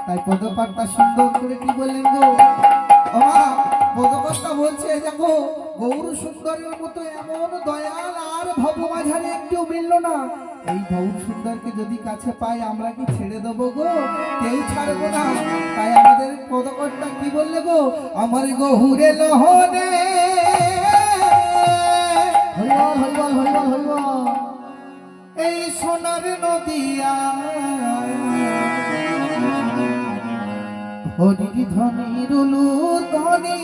তাই পদপাঠটা সুন্দর করে কি বললেন গো মা? পদকর্তা বলছে দেখো গৌর সুন্দরের মতো এমন দয়াল আর ভব মাঝারে একটু মিলল না। এই গৌর সুন্দরকে যদি কাছে পাই আমরা কি ছেড়ে দেবো গো? কেউ ছাড়বো না। তাই আমাদের পদকর্তা কি বললে গো? আমার গহুরে লহনে হরিবল হরিবল হরিবল হরিবল এই সোনার নদিয়া হরির ধ্বনি রুলু ধ্বনি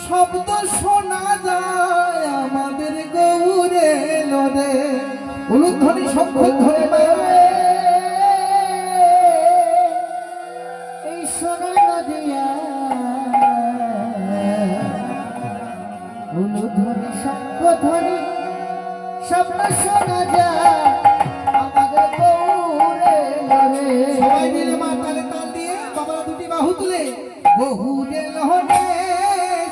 শব্দ শোনা যায় আমাদের গৌরে লরে। উলুধ্বনি শব্দ ধরে এই সোনার নদিয়া উলুধ্বনি শব্দ ধ্বনি শব্দ শোনা যায় আমাদের গৌরে লরে। সবাই মিলে মা তালে তাল দিয়ে বাবারা দুটি বাহু তুলে গৌরে লরে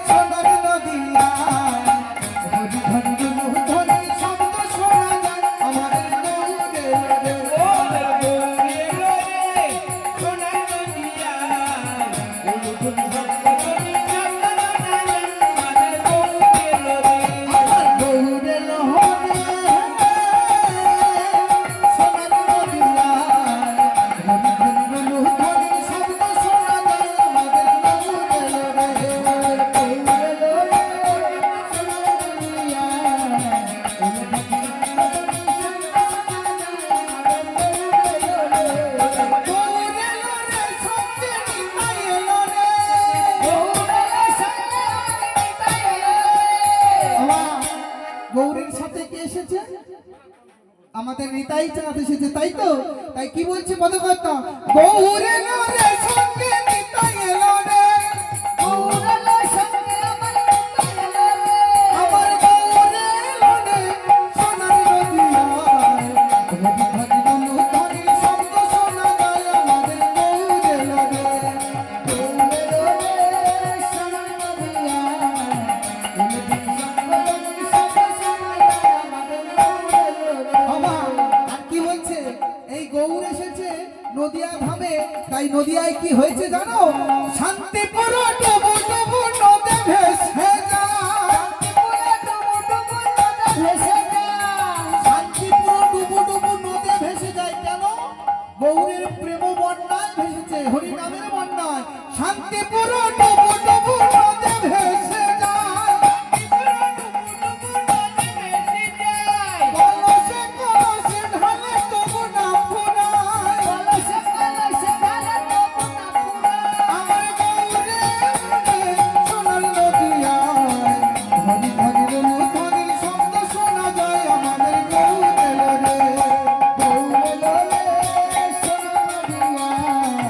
সোনার নদিয়া হরি ধরি ধরি শব্দ শোনা যায় আমাদের গৌরে লরে। সোনার নদিয়া উলুধ্বনি শব্দ ধ্বনি শব্দ শোনা যায় আমাদের গৌরে লরে। আমার গৌরে লরে সোনার নদিয়া হরি ধরি ধরি শব্দ শোনা যায় আমাদের গৌরে লরে। গৌরের সাথে কে এসেছে? আমাদের নিতাই চাঁদ এসেছে, তাই তো? তাই কি বলছে পদকর্তা? গৌরে লরে সঙ্গে নিতাই এলো রে। গৌরে লরে সঙ্গে আমার নিতাই এলো রে। আমার গৌরে লরে সোনার নদিয়া হরি ধরি ধনু ধরি শব্দ শোনা যায় আমাদের গৌরে লরে। গৌরে লরে সোনার নদিয়া হরি ধরি শব্দ ধরি শব্দ শোনা যায় আমাদের গৌরে লরে। আর কি বলছে? এই গৌর এসেছে নদিয়া ধামে। তাই নদিয়ায় কি হয়েছে জানো? শান্তিপুর ডুবু ডুবু নদে ভেসে যায়। শান্তিপুর ডুবু ডুবু নদে ভেসে যায় কেন? গৌরের প্রেম বন্যায় ভেসেছে, হরি নামের বন্যায়। শান্তিপুর ডুবু ডুবু নদে ভেসে যায়। কলসে কলসে ঢালে তবু না ফুরায়। আমার গৌরে সোনার নদিয়ায় হরি হরি রুলু ধ্বনি শব্দ শোনা যায় আমাদের গৌরে লরে। গৌরে লরে সোনার নদিয়ায়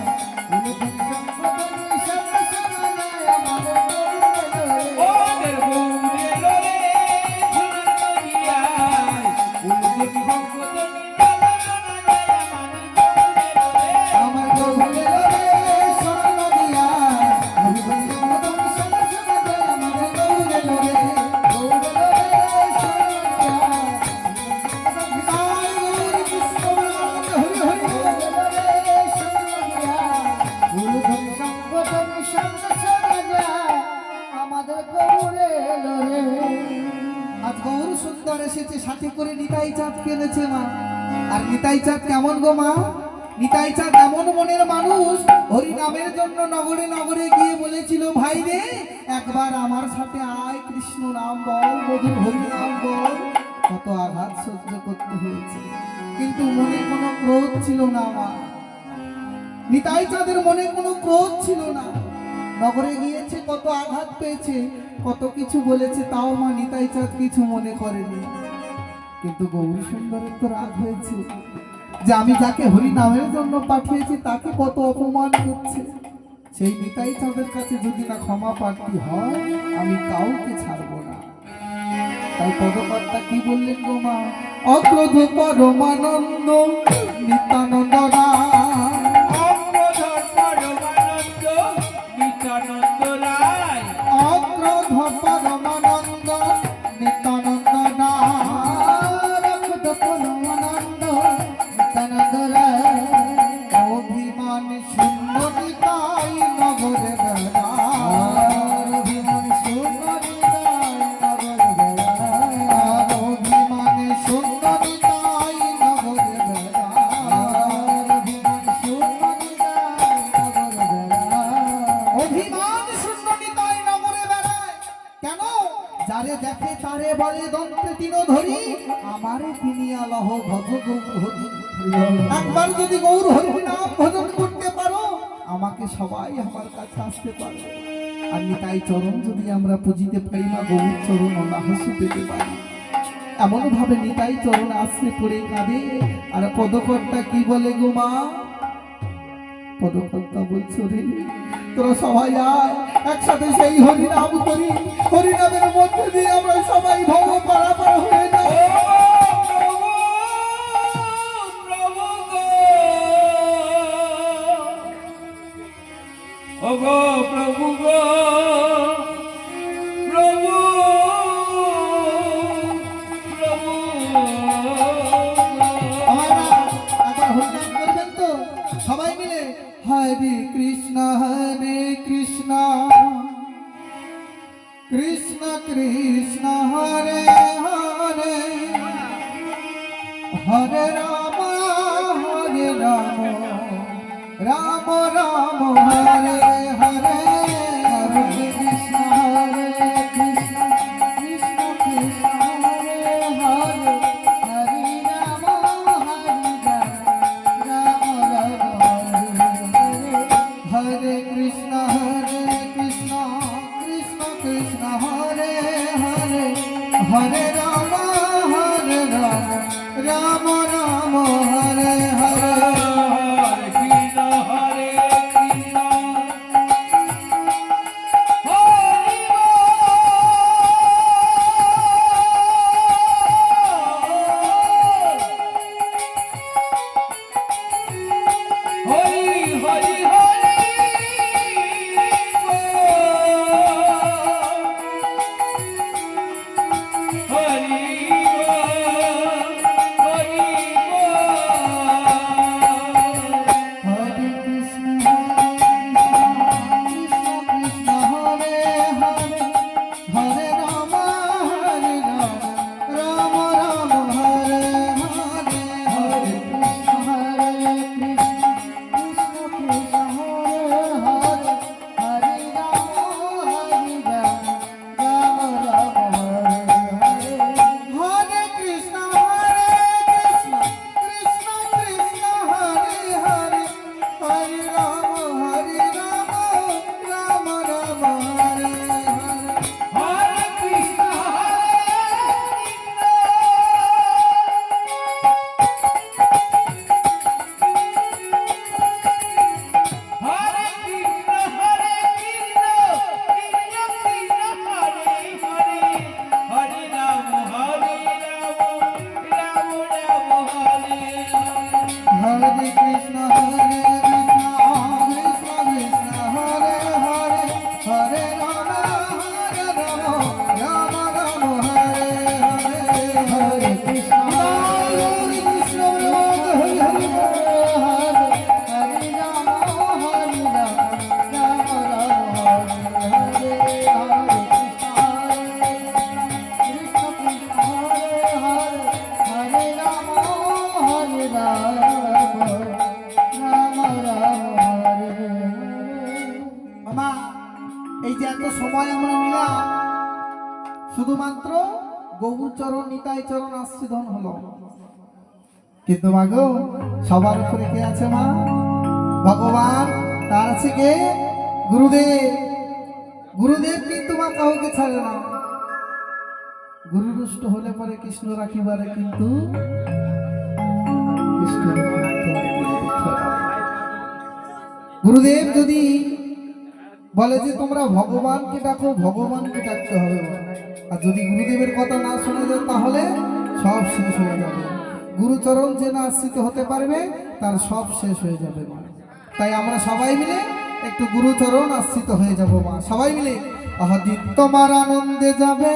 রুলু ধ্বনি শব্দ ধ্বনি শব্দ শোনা যায় আমাদের গৌরে লরে। আমার গৌরে লরে সোনার নদিয়ায় হরি হরি রুলু ধ্বনি শব্দ শোনা যায় আমাদের গৌরে লরে। গৌরে লরে সোনার নদিয়ায় নিতাই গৌর কৃষ্ণ হরি হরি গৌরে লরে সোনার নদিয়ায় রুলু ধ্বনি শব্দ ধ্বনি শব্দ শোনা যায় আমাদের গৌরে লরে। আজ গৌর সুন্দর এসেছে, সাথে করে নিতাই চাঁদ কেনেছে মা। আর নিতাই চাঁদ কেমন গো মা? নিতাই চাঁদ এমন মনের মানুষ, হরি নামের জন্য নগরে নগরে গিয়ে বলেছিল, ভাই রে একবার আমার সাথে আয়, কৃষ্ণ নাম বল, মধুর হরি নাম বল। কত আঘাত সহ্য করতে হয়েছে, কিন্তু মনে কোনো ক্রোধ ছিল না মা। নিতাই চাঁদের মনে কোনো ক্রোধ ছিল না। নগরে গিয়েছে, কত আঘাত পেয়েছে, কত কিছু বলেছে, তাও মা নিতাই চাঁদ কিছু মনে করেনি। কিন্তু গৌর সুন্দরের তো রাগ হয়েছে যে আমি যাকে হরি নামের জন্য পাঠিয়েছি তাকে কত অপমান করছে। সেই নিতাই চাঁদের কাছে যদি না ক্ষমা প্রার্থী হয় আমি কাউকে ছাড়বো না। তাই পদকর্তা কি বললেন গো মা? অক্রোধ পরমানন্দ নিত্যানন্দ অক্রোধ পরমানন্দ নিত্যানন্দ অক্রোধ পরমানন্দ নিত্যানন্দ অভিমান শূন্য এবারে দন্তে তিন ধরি আমারে তিনি আলহ ভজ গৌর হরি। একবার যদি গৌর হরি নাম ভজন করতে পারো আমাকে সবাই আমার কাছে আসতে পারবে। আর নিতাই চরণ যদি আমরা পুজিতে পারি না গৌর চরণ অনাহস পেতে পারি। এমন ভাবে নিতাই চরণ আশ্রে পড়ে কাঁদে। আর পদকর্তা কি বলে গো মা? পদকর্তা বলছো রে তোরা সবাই আয় একসাথে সেই হরিনাম করি। হরিনামের মধ্যে দিয়ে আমরা সবাই ভব পারাপার হয়ে যাই। ওগো প্রভু গো প্রভু প্রভু একবার হরিনাম করবেন তো সবাই মিলে? হরে কৃষ্ণ কৃষ্ণ কৃষ্ণ হরে হরে হরে রাম রাম রাম হরে হরে হরে কৃষ্ণ কৃষ্ণ কৃষ্ণ হরে হরে হরে রাম রাম হরে কৃষ্ণ কৃষ্ণ কৃষ্ণ কৃষ্ণ হরে হরে হরে রাম রাম রাম হরে হরে। শুধুমাত্র গৌরচরণ নিতাই চরণ আশ্রিধন হলো। কিন্তু মা গো সবার উপরে কে আছে মা? ভগবান, তার আছে কে? গুরুদেব। গুরুদেব কিন্তু মা কাউকে ছাড়ে না। গুরু রুষ্ট হলে পরে কৃষ্ণ রাখিবারে কিন্তু গুরুদেব যদি বলে যে তোমরা ভগবানকে ডাকো, ভগবানকে ডাকতে হবে। আর যদি গুরুদেবের কথা না শোনা যায় তাহলে সব শেষ হয়ে যাবে। গুরুচরণ যে না আশ্রিত হতে পারবে তার সব শেষ হয়ে যাবে মা। তাই আমরা সবাই মিলে একটু গুরুচরণ আশ্রিত হয়ে যাব মা। সবাই মিলে আদিত তোমার আনন্দে যাবে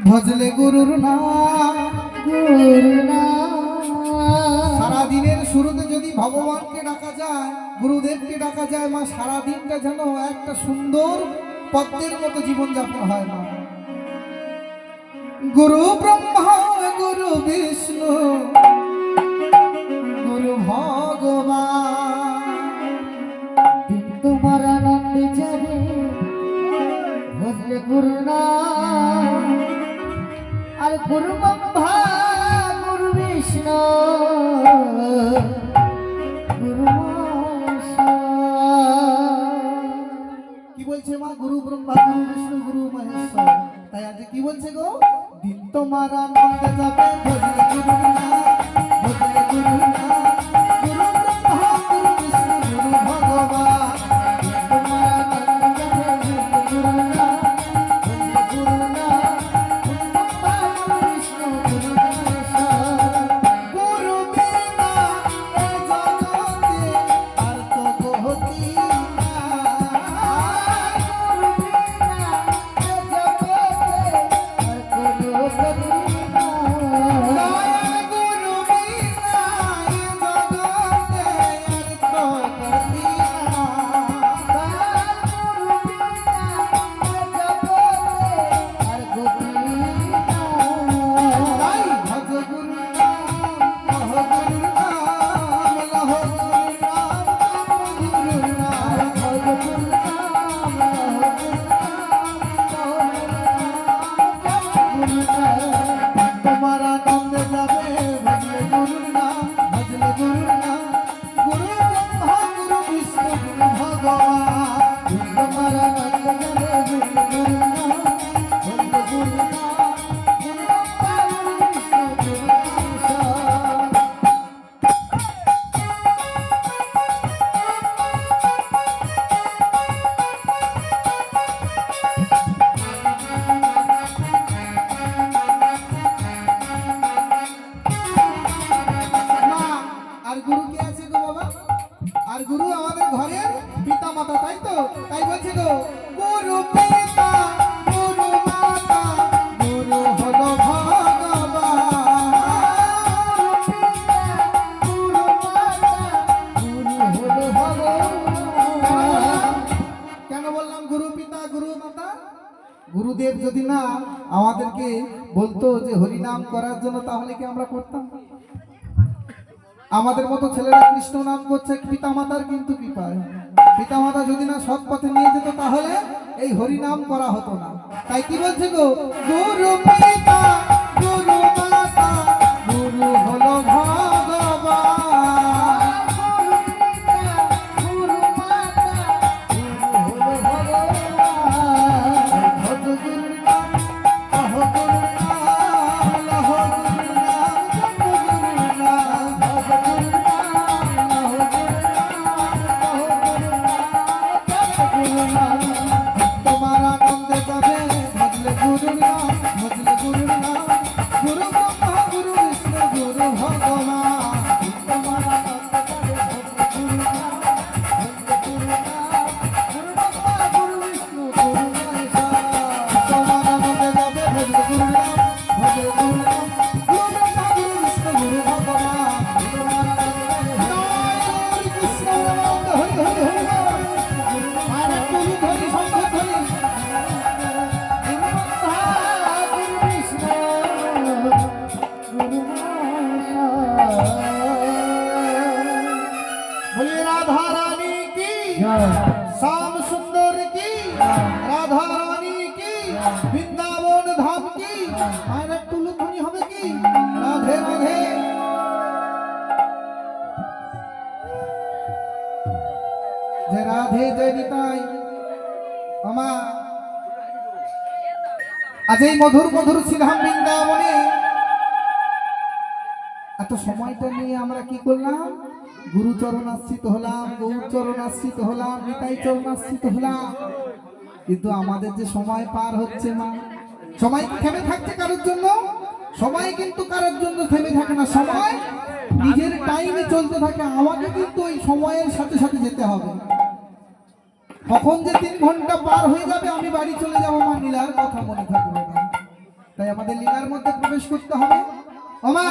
ভজলে গুরুর নাম, গুরুর নাম। সারা দিনের শুরুতে যদি ভগবানকে ডাকা যায়, গুরুদেবকে ডাকা যায় মা, সারা দিনটা যেন একটা সুন্দর পদ্মের মতো জীবনযাপন হয় মা। গুরু ব্রহ্মা গুরু বিষ্ণু গুরু ভগবান, তোমার আনন্দে যাবে ভজলে তো তাই বলছি তো গুরু পিতা গুরু মাতা গুরু হলো ভগবান গুরু পিতা গুরু মাতা গুরু হলো ভগবান কেন বললাম গুরু পিতা গুরু মাতা গুরুদেব যদি না আমাদেরকে বলতো যে হরি নাম করার জন্য তাহলে কি আমরা করতাম আমাদের মতো ছেলেরা কৃষ্ণ নাম করছে পিতামাতার কিন্তু কৃপায় পিতামাতা যদি না সৎ পথে নিয়ে যেত তাহলে এই হরি নাম করা হতো না তাই কি বলছে গো গুরু পিতা গুরু মাতা গুরু হলো ভগবান গুরু মাতা গুরু হলো ভগবান ভজ গুরু নাম অহ গুরু নাম লহ গুরু নাম জপ গুরু নাম ভজ গুরু নাম লহ গুরু নাম লহ গুরু নাম জপ গুরু নাম তোমার আনন্দে যাবে ভজলে গুরু নাম ভজলে গুরু নাম গুরু ব্রহ্মা গুরু বিষ্ণু গুরু ভগবান তোমার আনন্দে যাবে ভজলে গুরু নাম ভজলে গুরু নাম গুরু ব্রহ্মা গুরু বিষ্ণু গুরু মহেশ তোমার আনন্দে যাবে ভজলে গুরু নাম ভজলে গুরু নাম গুরু ব্রহ্মা গুরু বিষ্ণু গুরু ভগবান তোমার আনন্দে হরি কৃষ্ণ রাম হরি হরি হরি আর তুমি হরি শঙ্খ ধরি গুরু ব্রহ্মা গুরু বিষ্ণু গুরু মহেশ बोलिए राधा रानी की श्याम सुंदर की राधा रानी की वृंदावन धाम की আর একটু লুকনি হবে কি রাধে রাধে জয় রাধে জয় নিতাই আমা আজ এই মধুর মধুর শ্রীধাম বৃন্দাবনে এত সময়টা নিয়ে আমরা কি করলাম গুরু চরণাশ্রিত হলাম গৌর চরণাশ্রিত হলাম নিতাই চরণাশ্রিত হলাম কিন্তু আমাদের যে সময় পার হচ্ছে মা সময় কি থেমে থাকছে কারোর জন্য সময় কিন্তু কারোর জন্য থেমে থাকে না সময় নিজের টাইমে চলতে থাকে আমাকে কিন্তু ওই সময়ের সাথে সাথে যেতে হবে কখন যে 3 ঘন্টা পার হয়ে যাবে আমি বাড়ি চলে যাব মা লীলার কথা মনে থাকবে না তাই আমাদের লীলার মধ্যে প্রবেশ করতে হবে ও মা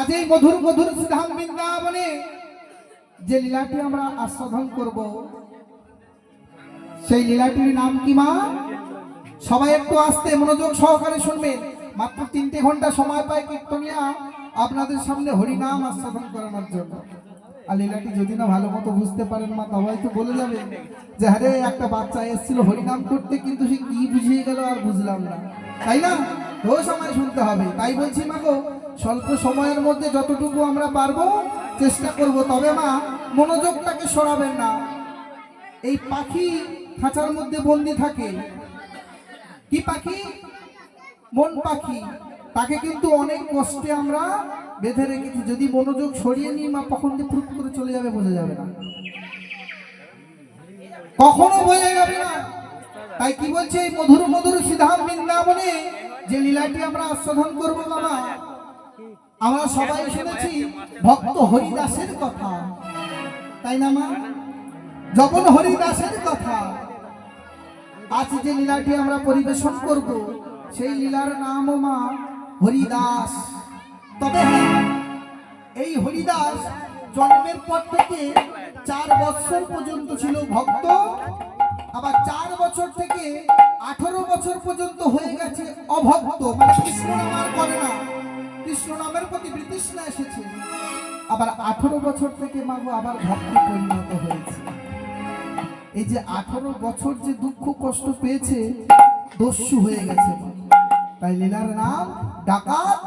আজ এই মধুর মধুর শ্রীধাম বৃন্দাবনে যে লীলাটি আমরা আস্বাদন করব সেই লীলাটির নাম কি মা সবাই একটু আস্তে মনোযোগ সহকারে শুনবেন মাত্র 3টে ঘন্টা সময় পায় কীর্তনিয়া আপনাদের সামনে হরি নাম আস্বাদন করানোর জন্য আর লীলাটি যদি না ভালো মতো বুঝতে পারেন মা সবাই তো বলে যাবে যে আরে একটা বাচ্চা এসেছিল হরি নাম করতে কিন্তু সে কি বুঝিয়ে গেল আর বুঝলাম না তাই না তো সময় শুনতে হবে তাই বলছি মা গো স্বল্প সময়ের মধ্যে যতটুকু আমরা পারবো চেষ্টা করব তবে মা মনোযোগটাকে সরাবেন না এই পাখি খাঁচার মধ্যে বন্দি থাকে কি পাখি মন পাখি তাকে কিন্তু অনেক কষ্টে আমরা বেঁধে রেখেছি যদি মনোযোগ সরিয়ে নিই মা কখন যে ফুট করে চলে যাবে বোঝা যাবে না কখনো বোঝা যাবে না তাই কি বলছে এই মধুর মধুর শ্রীধাম বৃন্দাবনে যে লীলাটি আমরা আস্বাদন করব বাবা আমরা সবাই শুনেছি ভক্ত হরিদাসের কথা তাই না মা যখন হরিদাসের কথা আজ যে লীলাটি আমরা পরিবেশন করব সেই লীলার নাম মা হরিদাস তবে এই হরিদাস জন্মের পর থেকে 4 বছর পর্যন্ত ছিল ভক্ত আবার 4 বছর থেকে 18 বছর পর্যন্ত হয়ে গেছে অভক্ত মানে কৃষ্ণ নাম আর করে না কৃষ্ণ নামের প্রতি বিতৃষ্ণা এসেছে আবার 18 বছর থেকে মাগো আবার ভক্তি পরিণত হয়েছে এই যে 18 বছর যে দুঃখ কষ্ট পেয়েছে দস্যু হয়ে গেছে তাই লীলার নাম ডাকাত